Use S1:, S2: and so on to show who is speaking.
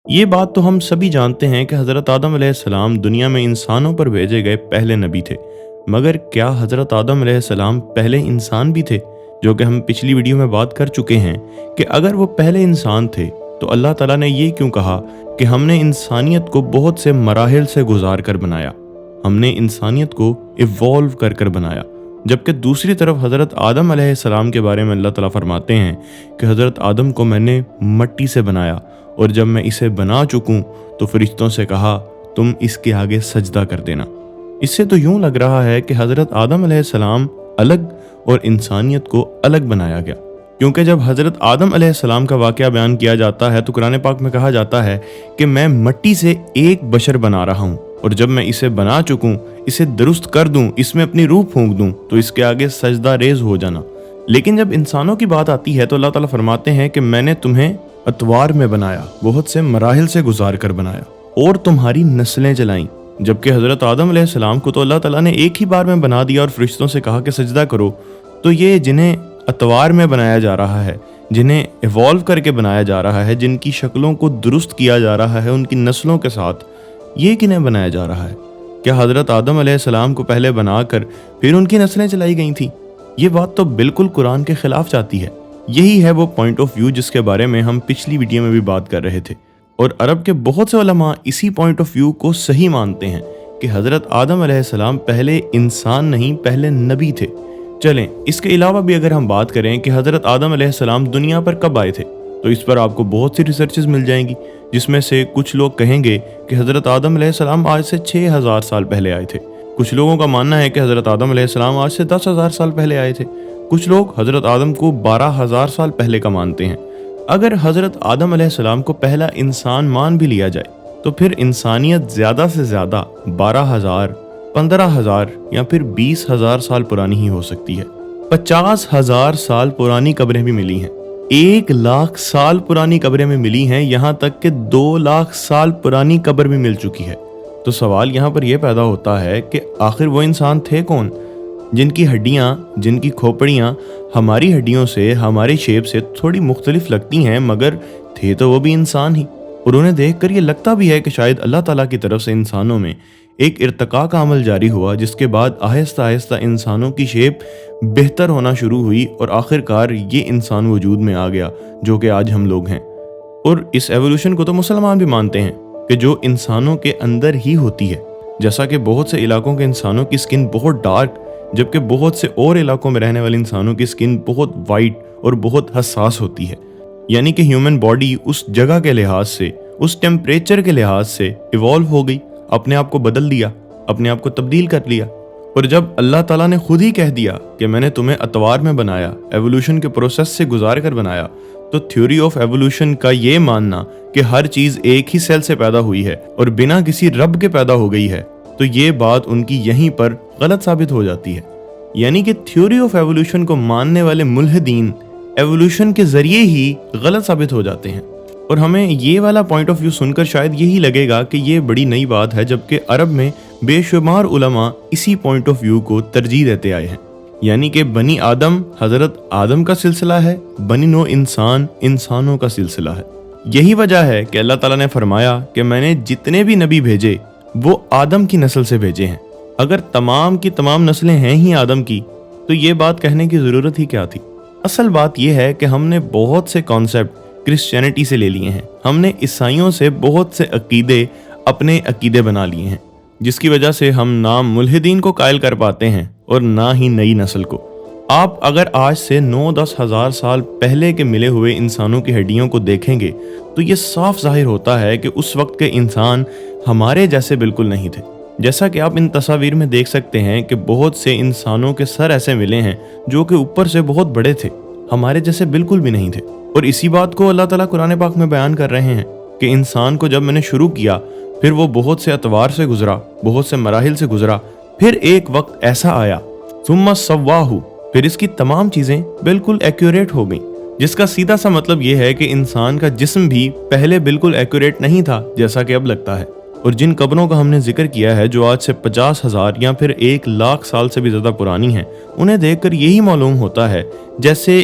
S1: یہ بات تو ہم سبھی جانتے ہیں کہ حضرت آدم علیہ السلام دنیا میں انسانوں پر بھیجے گئے پہلے نبی تھے، مگر کیا حضرت آدم علیہ السلام پہلے انسان بھی تھے؟ جو کہ ہم پچھلی ویڈیو میں بات کر چکے ہیں کہ اگر وہ پہلے انسان تھے تو اللہ تعالیٰ نے یہ کیوں کہا کہ ہم نے انسانیت کو بہت سے مراحل سے گزار کر بنایا، ہم نے انسانیت کو ایوالو کر کر بنایا، جبکہ دوسری طرف حضرت آدم علیہ السلام کے بارے میں اللہ تعالیٰ فرماتے ہیں کہ حضرت آدم کو میں نے مٹی سے بنایا، اور جب میں اسے بنا چکوں تو فرشتوں سے کہا تم اس کے آگے سجدہ کر دینا۔ اس سے تو یوں لگ رہا ہے کہ حضرت آدم علیہ السلام الگ اور انسانیت کو الگ بنایا گیا، کیونکہ جب حضرت آدم علیہ السلام کا واقعہ بیان کیا جاتا ہے تو قرآن پاک میں کہا جاتا ہے کہ میں مٹی سے ایک بشر بنا رہا ہوں، اور جب میں اسے بنا چکوں، اسے درست کر دوں، اس میں اپنی روح پھونک دوں تو اس کے آگے سجدہ ریز ہو جانا۔ لیکن جب انسانوں کی بات آتی ہے تو اللہ تعالیٰ فرماتے ہیں کہ میں نے تمہیں اطوار میں بنایا، بہت سے مراحل سے گزار کر بنایا، اور تمہاری نسلیں چلائیں۔ جبکہ حضرت آدم علیہ السلام کو تو اللہ تعالیٰ نے ایک ہی بار میں بنا دیا اور فرشتوں سے کہا کہ سجدہ کرو، تو یہ جنہیں اطوار میں بنایا جا رہا ہے، جنہیں ایوالو کر کے بنایا جا رہا ہے، جن کی شکلوں کو درست کیا جا رہا ہے ان کی نسلوں کے ساتھ، یہ کنہیں بنایا جا رہا ہے؟ کیا حضرت آدم علیہ السلام کو پہلے بنا کر پھر ان کی نسلیں چلائی گئی تھیں؟ یہ بات تو بالکل قرآن کے خلاف جاتی ہے۔ یہی ہے وہ پوائنٹ آف ویو جس کے بارے میں ہم پچھلی ویڈیو میں بھی بات کر رہے تھے، اور عرب کے بہت سے علماء اسی پوائنٹ آف ویو کو صحیح مانتے ہیں کہ حضرت آدم علیہ السلام پہلے انسان نہیں، پہلے نبی تھے۔ چلیں اس کے علاوہ بھی اگر ہم بات کریں کہ حضرت آدم علیہ السلام دنیا پر کب آئے تھے، تو اس پر آپ کو بہت سی ریسرچز مل جائیں گی، جس میں سے کچھ لوگ کہیں گے کہ حضرت آدم علیہ السلام آج سے 6000 سال پہلے آئے تھے، کچھ لوگوں کا ماننا ہے کہ حضرت آدم علیہ السلام آج سے 10,000 سال پہلے آئے تھے، کچھ لوگ حضرت آدم کو 12,000 سال پہلے کا مانتے ہیں۔ اگر حضرت آدم علیہ السلام کو پہلا انسان مان بھی لیا جائے تو پھر انسانیت زیادہ سے زیادہ 12,000، 15,000 یا پھر 20,000 سال پرانی ہی ہو سکتی ہے۔ 50,000 سال پرانی قبریں بھی ملی ہیں، 1,00,000 سال پرانی قبریں بھی ملی ہیں، یہاں تک کہ 2,00,000 سال پرانی قبر بھی مل چکی ہے۔ تو سوال یہاں پر یہ پیدا ہوتا ہے کہ آخر وہ انسان تھے کون جن کی ہڈیاں، جن کی کھوپڑیاں ہماری ہڈیوں سے، ہماری شیپ سے تھوڑی مختلف لگتی ہیں، مگر تھے تو وہ بھی انسان ہی؟ اور انہیں دیکھ کر یہ لگتا بھی ہے کہ شاید اللہ تعالیٰ کی طرف سے انسانوں میں ایک ارتقاء کا عمل جاری ہوا، جس کے بعد آہستہ آہستہ انسانوں کی شیپ بہتر ہونا شروع ہوئی، اور آخر کار یہ انسان وجود میں آ گیا جو کہ آج ہم لوگ ہیں۔ اور اس ایوولوشن کو تو مسلمان بھی مانتے ہیں کہ جو انسانوں کے اندر ہی ہوتی ہے، جیسا کہ بہت سے علاقوں کے انسانوں کی سکن بہت ڈارک، جبکہ بہت سے اور علاقوں میں رہنے والے انسانوں کی سکن بہت وائٹ اور بہت حساس ہوتی ہے، یعنی کہ ہیومن باڈی اس جگہ کے لحاظ سے، اس ٹیمپریچر کے لحاظ سے ایوالو ہو گئی، اپنے آپ کو بدل دیا، اپنے آپ کو تبدیل کر لیا۔ اور جب اللہ تعالیٰ نے خود ہی کہہ دیا کہ میں نے تمہیں اطوار میں بنایا، ایوولوشن کے پروسیس سے گزار کر بنایا، تو تھیوری آف ایوولوشن کا یہ ماننا کہ ہر چیز ایک ہی سیل سے پیدا ہوئی ہے اور بنا کسی رب کے پیدا ہو گئی ہے، تو یہ بات ان کی یہیں پر غلط ثابت ہو جاتی ہے۔ یعنی کہ تھیوری آف ایوولوشن کو ماننے والے ملحدین ایوولوشن کے ذریعے ہی غلط ثابت ہو جاتے ہیں۔ اور ہمیں یہ والا پوائنٹ آف ویو سن کر شاید یہی لگے گا کہ یہ بڑی نئی بات ہے، جبکہ عرب میں بے شمار علماء اسی پوائنٹ آف ویو کو ترجیح دیتے آئے ہیں، یعنی کہ بنی آدم حضرت آدم کا سلسلہ ہے، بنی نو انسان انسانوں کا سلسلہ ہے۔ یہی وجہ ہے کہ اللہ تعالیٰ نے فرمایا کہ میں نے جتنے بھی نبی بھیجے وہ آدم کی نسل سے بھیجے ہیں۔ اگر تمام کی تمام نسلیں ہیں ہی آدم کی تو یہ بات کہنے کی ضرورت ہی کیا تھی؟ اصل بات یہ ہے کہ ہم نے بہت سے کانسیپٹ کرسچینٹی سے لے لیے ہیں، ہم نے عیسائیوں سے بہت سے عقیدے اپنے عقیدے بنا لیے ہیں، جس کی وجہ سے ہم نہ ملحدین کو قائل کر پاتے ہیں اور نہ ہی نئی نسل کو۔ آپ اگر آج سے 9-10 ہزار سال پہلے کے ملے ہوئے انسانوں کی ہڈیوں کو دیکھیں گے تو یہ صاف ظاہر ہوتا ہے کہ اس وقت کے انسان ہمارے جیسے بالکل نہیں تھے۔ جیسا کہ آپ ان تصاویر میں دیکھ سکتے ہیں کہ بہت سے انسانوں کے سر ایسے ملے ہیں جو کہ اوپر سے بہت بڑے تھے، ہمارے جیسے بالکل بھی نہیں تھے۔ اور اسی بات کو اللہ تعالیٰ قرآن پاک میں بیان کر رہے ہیں کہ انسان کو جب میں نے شروع کیا، پھر وہ بہت سے اطوار سے گزرا، بہت سے مراحل سے گزرا، پھر ایک وقت ایسا آیا ثم سواہ، پھر اس کی تمام چیزیں بالکل ایکوریٹ ہو گئیں، جس کا سیدھا سا مطلب یہ ہے کہ انسان کا جسم بھی پہلے بالکل ایکوریٹ نہیں تھا جیسا کہ اب لگتا ہے۔ اور جن قبروں کا ہم نے ذکر کیا ہے جو آج سے 50,000 یا پھر 1,00,000 سال سے بھی زیادہ پرانی ہیں، انہیں دیکھ کر یہی معلوم ہوتا ہے جیسے